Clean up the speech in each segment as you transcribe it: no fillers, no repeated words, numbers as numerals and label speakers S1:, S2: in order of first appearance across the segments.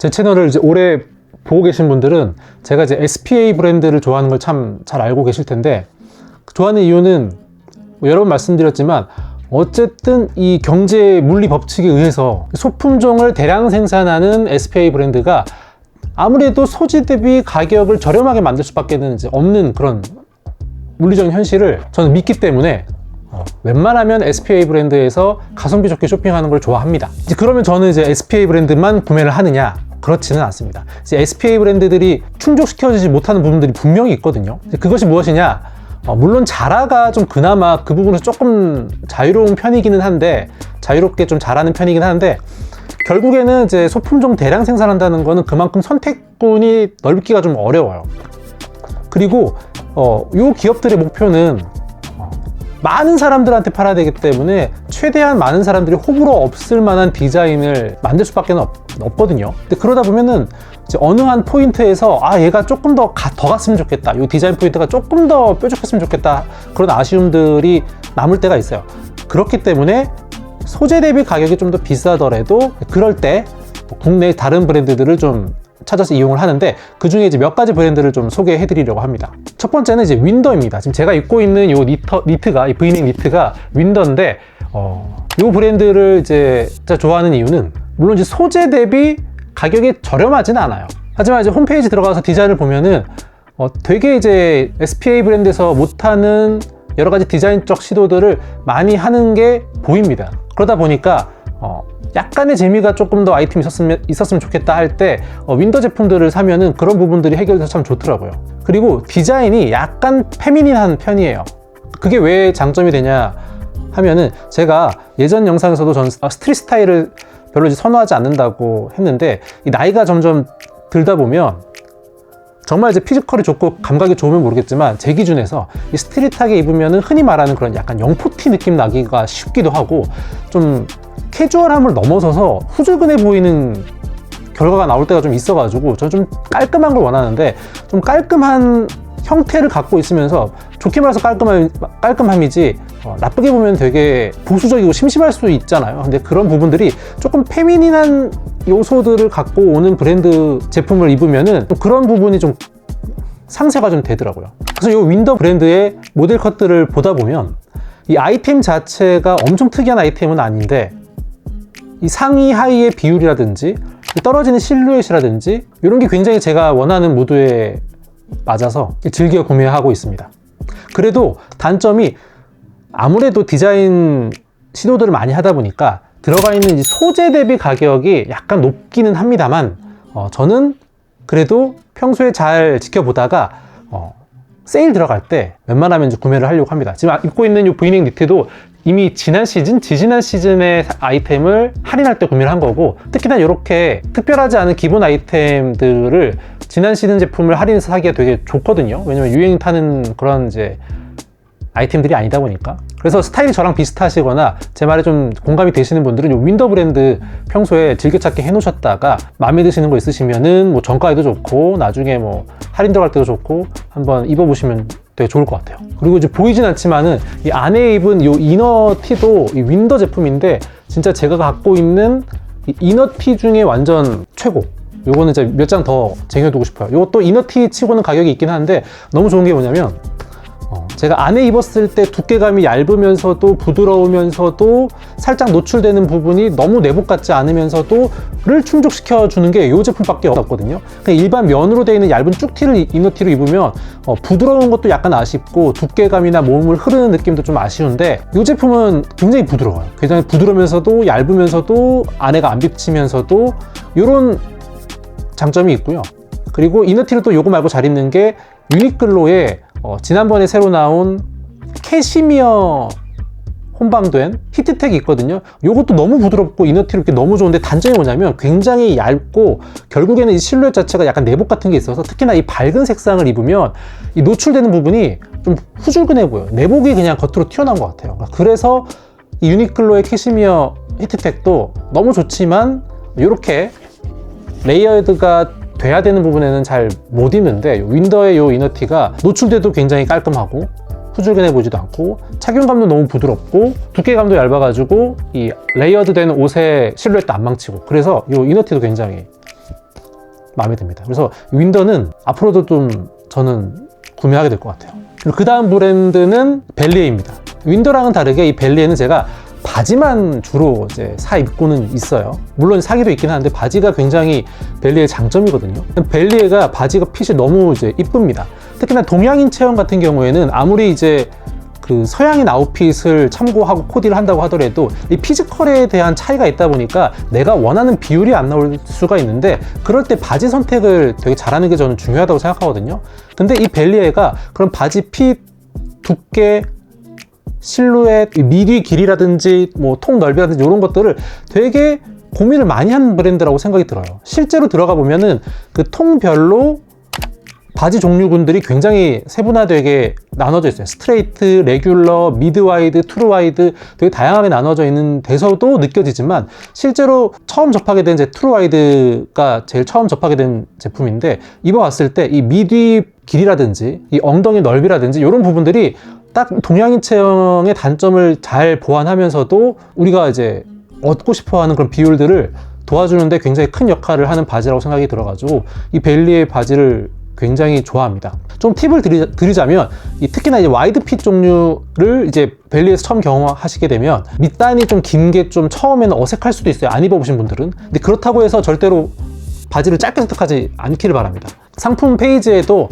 S1: 제 채널을 이제 오래 보고 계신 분들은 제가 이제 SPA 브랜드를 좋아하는 걸 참 잘 알고 계실 텐데, 좋아하는 이유는 뭐 여러 번 말씀드렸지만 어쨌든 이 경제 물리 법칙에 의해서 소품종을 대량 생산하는 SPA 브랜드가 아무래도 소지 대비 가격을 저렴하게 만들 수밖에 없는 그런 물리적인 현실을 저는 믿기 때문에 웬만하면 SPA 브랜드에서 가성비 좋게 쇼핑하는 걸 좋아합니다. 이제 그러면 저는 이제 SPA 브랜드만 구매를 하느냐? 그렇지는 않습니다. 이제 SPA 브랜드들이 충족시켜지지 못하는 부분들이 분명히 있거든요. 그것이 무엇이냐? 물론 자라가 좀 그나마 그 부분에서 조금 자유로운 편이기는 한데, 자유롭게 좀 잘하는 편이긴 한데, 결국에는 이제 소품종 대량 생산한다는 거는 그만큼 선택군이 넓기가 좀 어려워요. 그리고 요 기업들의 목표는 많은 사람들한테 팔아야 되기 때문에 최대한 많은 사람들이 호불호 없을 만한 디자인을 만들 수밖에 없거든요. 근데 그러다 보면은 이제 어느 한 포인트에서 얘가 조금 더 갔으면 좋겠다, 이 디자인 포인트가 조금 더 뾰족했으면 좋겠다, 그런 아쉬움들이 남을 때가 있어요. 그렇기 때문에 소재 대비 가격이 좀 더 비싸더라도 그럴 때 국내 다른 브랜드들을 좀 찾아서 이용을 하는데, 그 중에 이제 몇 가지 브랜드를 좀 소개해 드리려고 합니다. 첫 번째는 이제 윈더입니다. 지금 제가 입고 있는 이 니트가, 이 브이넥 니트가 윈더인데, 이 브랜드를 이제 제가 좋아하는 이유는 물론 이제 소재 대비 가격이 저렴하진 않아요. 하지만 이제 홈페이지 들어가서 디자인을 보면은 되게 이제 SPA 브랜드에서 못하는 여러 가지 디자인적 시도들을 많이 하는 게 보입니다. 그러다 보니까 약간의 재미가 조금 더 아이템이 있었으면 좋겠다 할 때 윈더 제품들을 사면은 그런 부분들이 해결돼서 참 좋더라고요. 그리고 디자인이 약간 페미닌한 편이에요. 그게 왜 장점이 되냐 하면은, 제가 예전 영상에서도 저는 스트릿 스타일을 별로 이제 선호하지 않는다고 했는데, 이 나이가 점점 들다 보면 정말 이제 피지컬이 좋고 감각이 좋으면 모르겠지만, 제 기준에서 이 스트릿하게 입으면은 흔히 말하는 그런 약간 영포티 느낌 나기가 쉽기도 하고, 좀 캐주얼함을 넘어서서 후줄근해 보이는 결과가 나올 때가 좀 있어가지고, 저 좀 깔끔한 걸 원하는데, 좀 깔끔한 형태를 갖고 있으면서, 좋게 말해서 깔끔함이지 나쁘게 보면 되게 보수적이고 심심할 수 있잖아요. 근데 그런 부분들이 조금 페미닌한 요소들을 갖고 오는 브랜드 제품을 입으면은 또 그런 부분이 좀 상쇄가 좀 되더라고요. 그래서 이 윈더 브랜드의 모델 컷들을 보다 보면 이 아이템 자체가 엄청 특이한 아이템은 아닌데, 이 상의 하의의 비율이라든지 떨어지는 실루엣이라든지 이런 게 굉장히 제가 원하는 무드에 맞아서 즐겨 구매하고 있습니다. 그래도 단점이 아무래도 디자인 시도들을 많이 하다 보니까 들어가 있는 소재 대비 가격이 약간 높기는 합니다만, 저는 그래도 평소에 잘 지켜보다가 세일 들어갈 때 웬만하면 이제 구매를 하려고 합니다. 지금 입고 있는 이 브이넥 니트도 이미 지난 시즌, 지지난 시즌의 아이템을 할인할 때 구매를 한 거고, 특히나 이렇게 특별하지 않은 기본 아이템들을 지난 시즌 제품을 할인해서 사기가 되게 좋거든요. 왜냐면 유행 타는 그런 이제 아이템들이 아니다 보니까. 그래서 스타일이 저랑 비슷하시거나 제 말에 좀 공감이 되시는 분들은 이 윈더 브랜드 평소에 즐겨찾기 해놓으셨다가 마음에 드시는 거 있으시면은 뭐 정가에도 좋고 나중에 뭐 할인 들어갈 때도 좋고 한번 입어보시면 되게 좋을 것 같아요. 그리고 이제 보이진 않지만은 이 안에 입은 이 이너 티도 이 윈더 제품인데, 진짜 제가 갖고 있는 이 이너 티 중에 완전 최고. 요거는 이제 몇 장 더 쟁여두고 싶어요. 요것도 이너 티 치고는 가격이 있긴 한데, 너무 좋은 게 뭐냐면 제가 안에 입었을 때 두께감이 얇으면서도 부드러우면서도 살짝 노출되는 부분이 너무 내복 같지 않으면서도 를 충족시켜 주는 게 이 제품밖에 없거든요. 일반 면으로 되어 있는 얇은 쭉티를 이너티로 입으면 부드러운 것도 약간 아쉽고 두께감이나 몸을 흐르는 느낌도 좀 아쉬운데, 이 제품은 굉장히 부드러워요. 굉장히 부드러우면서도 얇으면서도 안에가 안 비치면서도 이런 장점이 있고요. 그리고 이너티를 또 요거 말고 잘 입는 게 유니클로의 지난번에 새로 나온 캐시미어 혼방된 히트텍이 있거든요. 요것도 너무 부드럽고 이너티로 입기 너무 좋은데, 단점이 뭐냐면 굉장히 얇고 결국에는 이 실루엣 자체가 약간 내복 같은 게 있어서, 특히나 이 밝은 색상을 입으면 이 노출되는 부분이 좀 후줄근해 보여요. 내복이 그냥 겉으로 튀어나온 것 같아요. 그래서 이 유니클로의 캐시미어 히트텍도 너무 좋지만 이렇게 레이어드가 돼야 되는 부분에는 잘 못 입는데, 윈더의 이 이너티가 노출돼도 굉장히 깔끔하고 후줄근해 보지도 않고 착용감도 너무 부드럽고 두께감도 얇아가지고 이 레이어드 된 옷의 실루엣도 안 망치고, 그래서 이 이너티도 굉장히 마음에 듭니다. 그래서 윈더는 앞으로도 좀 저는 구매하게 될 것 같아요. 그리고 그 다음 브랜드는 벨리에입니다. 윈더랑은 다르게 이 벨리에는 제가 바지만 주로 이제 사 입고는 있어요. 물론 사기도 있긴 하는데 바지가 굉장히 벨리에의 장점이거든요. 벨리에가 바지가 핏이 너무 이제 이쁩니다. 특히나 동양인 체형 같은 경우에는 아무리 이제 그 서양인 아웃핏을 참고하고 코디를 한다고 하더라도 이 피지컬에 대한 차이가 있다 보니까 내가 원하는 비율이 안 나올 수가 있는데, 그럴 때 바지 선택을 되게 잘하는 게 저는 중요하다고 생각하거든요. 근데 이 벨리에가 그런 바지 핏, 두께, 실루엣, 미디 길이라든지 뭐 통 넓이라든지 이런 것들을 되게 고민을 많이 한 브랜드라고 생각이 들어요. 실제로 들어가 보면은 그 통별로 바지 종류군들이 굉장히 세분화되게 나눠져 있어요. 스트레이트, 레귤러, 미드와이드, 트루와이드 되게 다양하게 나눠져 있는 데서도 느껴지지만, 실제로 처음 접하게 된 제 트루와이드가 제일 처음 접하게 된 제품인데, 입어봤을 때 이 미디 길이라든지 이 엉덩이 넓이라든지 이런 부분들이 딱 동양인 체형의 단점을 잘 보완하면서도 우리가 이제 얻고 싶어하는 그런 비율들을 도와주는데 굉장히 큰 역할을 하는 바지라고 생각이 들어가지고 이 벨리의 바지를 굉장히 좋아합니다. 좀 팁을 드리자면, 특히나 이제 와이드 핏 종류를 이제 벨리에서 처음 경험하시게 되면 밑단이 좀 긴 게 좀 처음에는 어색할 수도 있어요. 안 입어보신 분들은. 근데 그렇다고 해서 절대로 바지를 짧게 선택하지 않기를 바랍니다. 상품 페이지에도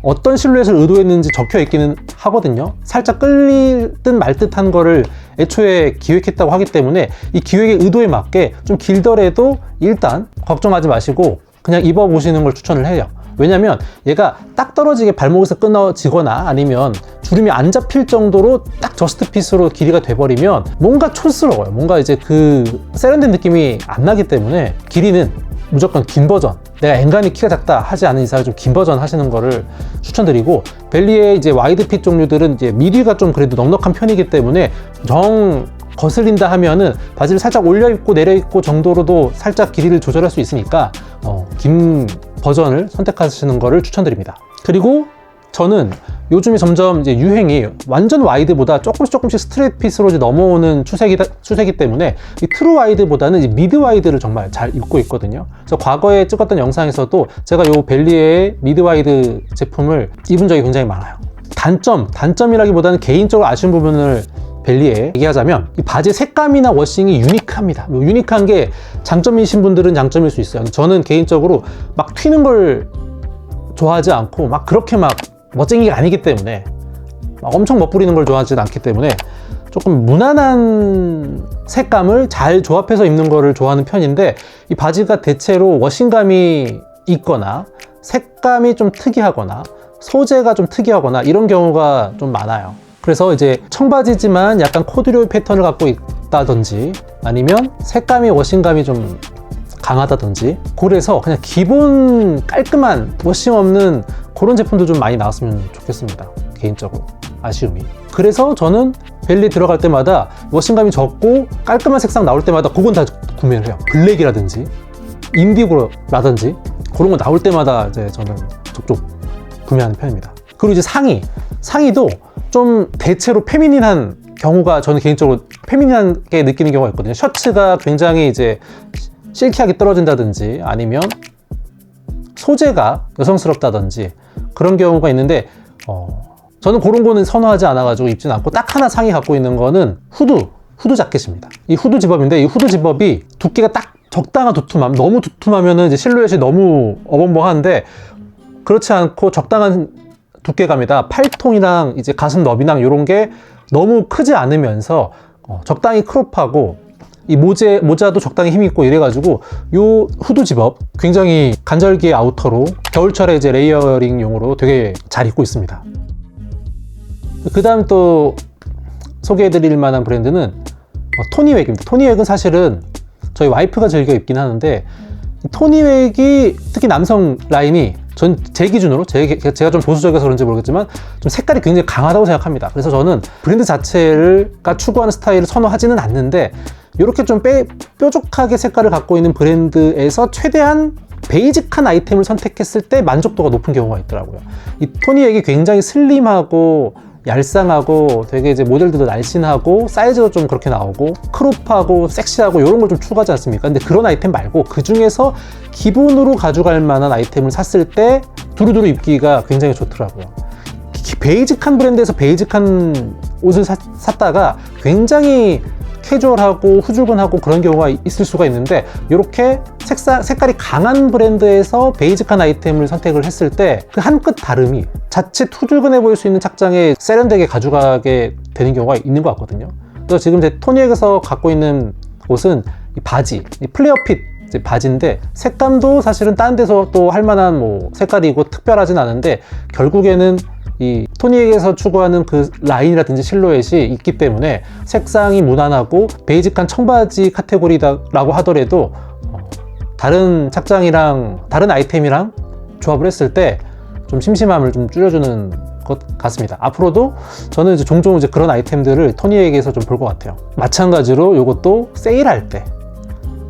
S1: 어떤 실루엣을 의도했는지 적혀 있기는 하거든요. 살짝 끌릴 듯 말 듯한 거를 애초에 기획했다고 하기 때문에 이 기획의 의도에 맞게 좀 길더라도 일단 걱정하지 마시고 그냥 입어보시는 걸 추천을 해요. 왜냐면 얘가 딱 떨어지게 발목에서 끊어지거나 아니면 주름이 안 잡힐 정도로 딱 저스트 핏으로 길이가 돼버리면 뭔가 촌스러워요. 뭔가 이제 그 세련된 느낌이 안 나기 때문에 길이는 무조건 긴 버전, 내가 엔간히 키가 작다 하지 않은 이상 좀 긴 버전 하시는 거를 추천드리고, 벨리의 이제 와이드 핏 종류들은 이제 미디가 좀 그래도 넉넉한 편이기 때문에 정 거슬린다 하면은 바지를 살짝 올려 입고 내려 입고 정도로도 살짝 길이를 조절할 수 있으니까 긴 버전을 선택하시는 거를 추천드립니다. 그리고 저는 요즘에 점점 이제 유행이 완전 와이드보다 조금씩 스트레이트 핏으로 이제 넘어오는 추세이기 때문에 이 트루 와이드보다는 이제 미드 와이드를 정말 잘 입고 있거든요. 그래서 과거에 찍었던 영상에서도 제가 요 벨리의 미드 와이드 제품을 입은 적이 굉장히 많아요. 단점이라기보다는 개인적으로 아쉬운 부분을 벨리에 얘기하자면, 이 바지 색감이나 워싱이 유니크합니다. 유니크한 게 장점이신 분들은 장점일 수 있어요. 저는 개인적으로 막 튀는 걸 좋아하지 않고 막 그렇게 막 멋쟁이가 아니기 때문에, 막 엄청 멋부리는 걸 좋아하지 않기 때문에 조금 무난한 색감을 잘 조합해서 입는 거를 좋아하는 편인데, 이 바지가 대체로 워싱감이 있거나 색감이 좀 특이하거나 소재가 좀 특이하거나 이런 경우가 좀 많아요. 그래서 이제 청바지지만 약간 코듀로이 패턴을 갖고 있다든지 아니면 색감이 워싱감이 좀 강하다든지, 그래서 그냥 기본 깔끔한 워싱 없는 그런 제품도 좀 많이 나왔으면 좋겠습니다. 개인적으로 아쉬움이. 그래서 저는 벨리 들어갈 때마다 워싱감이 적고 깔끔한 색상 나올 때마다 그건 다 구매를 해요. 블랙이라든지 인디고라든지 그런 거 나올 때마다 이제 저는 족족 구매하는 편입니다. 그리고 이제 상의도 좀 대체로 페미닌한 경우가, 저는 개인적으로 페미닌하게 느끼는 경우가 있거든요. 셔츠가 굉장히 이제 실키하게 떨어진다든지 아니면 소재가 여성스럽다든지 그런 경우가 있는데, 저는 그런 거는 선호하지 않아가지고 입진 않고, 딱 하나 상의 갖고 있는 거는 후드 자켓입니다. 이 후드 집업인데, 이 후드 집업이 두께가 딱 적당한 두툼함, 너무 두툼하면은 이제 실루엣이 너무 어벙벙한데 그렇지 않고 적당한 두께감이다. 팔통이랑 이제 가슴 너비랑 이런 게 너무 크지 않으면서 적당히 크롭하고, 이 모자도 적당히 힘 있고 이래가지고 요 후드 집업 굉장히 간절기 아우터로 겨울철에 이제 레이어링용으로 되게 잘 입고 있습니다. 그 다음 또 소개해드릴 만한 브랜드는 토니웩입니다. 토니웩은 사실은 저희 와이프가 즐겨 입긴 하는데, 토니웩이 특히 남성 라인이 제 기준으로 제가 좀 보수적이어서 그런지 모르겠지만 좀 색깔이 굉장히 강하다고 생각합니다. 그래서 저는 브랜드 자체가 추구하는 스타일을 선호하지는 않는데, 이렇게 좀 뾰족하게 색깔을 갖고 있는 브랜드에서 최대한 베이직한 아이템을 선택했을 때 만족도가 높은 경우가 있더라고요. 이 토니웩이 굉장히 슬림하고 얄쌍하고 되게 이제 모델들도 날씬하고 사이즈도 좀 그렇게 나오고 크롭하고 섹시하고 이런 걸 좀 추구하지 않습니까? 근데 그런 아이템 말고 그 중에서 기본으로 가져갈 만한 아이템을 샀을 때 두루두루 입기가 굉장히 좋더라고요. 베이직한 브랜드에서 베이직한 옷을 샀다가 굉장히 캐주얼하고 후줄근하고 그런 경우가 있을 수가 있는데, 이렇게 색깔이 강한 브랜드에서 베이직한 아이템을 선택을 했을 때 그 한 끗 다름이 자칫 후줄근해 보일 수 있는 착장에 세련되게 가져가게 되는 경우가 있는 것 같거든요. 그래서 지금 제 토니엑에서 갖고 있는 옷은 이 바지, 이 플레어핏 바지인데, 색감도 사실은 다른 데서 또 할 만한 뭐 색깔이고 특별하진 않은데, 결국에는 이 토니엑에서 추구하는 그 라인이라든지 실루엣이 있기 때문에 색상이 무난하고 베이직한 청바지 카테고리라고 하더라도 다른 착장이랑 다른 아이템이랑 조합을 했을 때 좀 심심함을 좀 줄여주는 것 같습니다. 앞으로도 저는 이제 종종 이제 그런 아이템들을 토니엑에서 좀 볼 것 같아요. 마찬가지로 이것도 세일할 때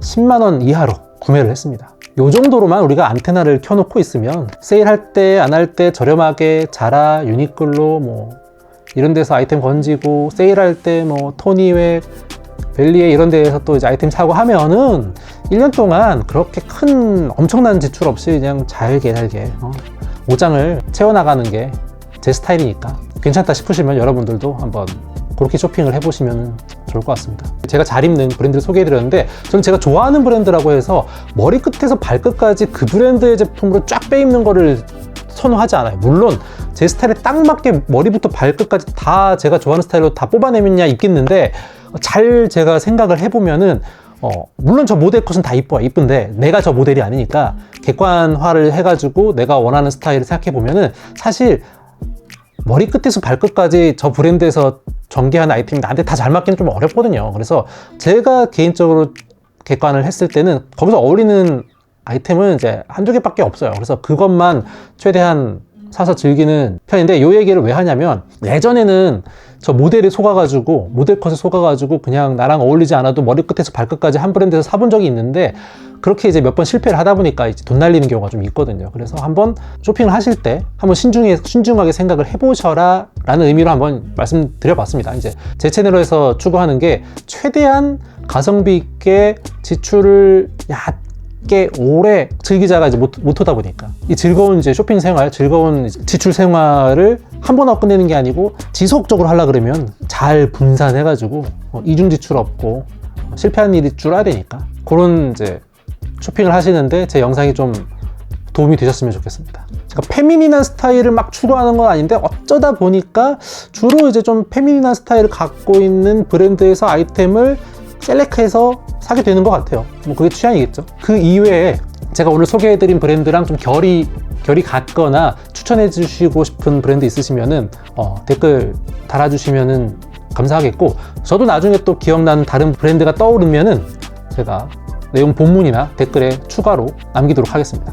S1: 10만 원 이하로 구매를 했습니다. 요 정도로만 우리가 안테나를 켜놓고 있으면 세일할 때 안 할 때 저렴하게 자라, 유니클로 뭐 이런 데서 아이템 건지고, 세일할 때 뭐 토니웨, 벨리에 이런 데에서 또 이제 아이템 사고 하면은 1년 동안 그렇게 큰 엄청난 지출 없이 그냥 잘게 옷장을 채워나가는 게 제 스타일이니까 괜찮다 싶으시면 여러분들도 한번 그렇게 쇼핑을 해보시면 좋을 것 같습니다. 제가 잘 입는 브랜드를 소개해드렸는데, 저는 제가 좋아하는 브랜드라고 해서 머리끝에서 발끝까지 그 브랜드의 제품으로 쫙 빼입는 거를 선호하지 않아요. 물론 제 스타일에 딱 맞게 머리부터 발끝까지 다 제가 좋아하는 스타일로 다 뽑아내면야 입겠는데, 잘 제가 생각을 해보면은 물론 저 모델 컷은 다 이쁜데 내가 저 모델이 아니니까 객관화를 해가지고 내가 원하는 스타일을 생각해보면은 사실 머리끝에서 발끝까지 저 브랜드에서 전개하는 아이템이 나한테 다 잘 맞기는 좀 어렵거든요. 그래서 제가 개인적으로 객관을 했을 때는 거기서 어울리는 아이템은 이제 한두 개밖에 없어요. 그래서 그것만 최대한 사서 즐기는 편인데, 이 얘기를 왜 하냐면, 예전에는 저 모델에 속아가지고 모델 컷에 속아가지고 그냥 나랑 어울리지 않아도 머리끝에서 발끝까지 한 브랜드에서 사본 적이 있는데, 그렇게 이제 몇 번 실패를 하다 보니까 이제 돈 날리는 경우가 좀 있거든요. 그래서 한번 쇼핑을 하실 때 한번 신중하게 생각을 해보셔라 라는 의미로 한번 말씀드려봤습니다. 이제 제 채널에서 추구하는 게 최대한 가성비 있게 지출을 꽤 오래 즐기자가 이제 모토다 보니까, 이 즐거운 이제 쇼핑 생활, 즐거운 지출 생활을 한 번 하고 끝내는 게 아니고 지속적으로 하려 그러면 잘 분산해가지고 이중 지출 없고 실패하는 일이 줄어야 되니까, 그런 이제 쇼핑을 하시는데 제 영상이 좀 도움이 되셨으면 좋겠습니다. 제가 페미닌한 스타일을 막 추구하는 건 아닌데, 어쩌다 보니까 주로 이제 좀 페미닌한 스타일을 갖고 있는 브랜드에서 아이템을 셀렉해서 사게 되는 것 같아요. 뭐 그게 취향이겠죠. 그 이외에 제가 오늘 소개해드린 브랜드랑 좀 결이 같거나 추천해 주시고 싶은 브랜드 있으시면은 댓글 달아주시면은 감사하겠고, 저도 나중에 또 기억나는 다른 브랜드가 떠오르면은 제가 내용 본문이나 댓글에 추가로 남기도록 하겠습니다.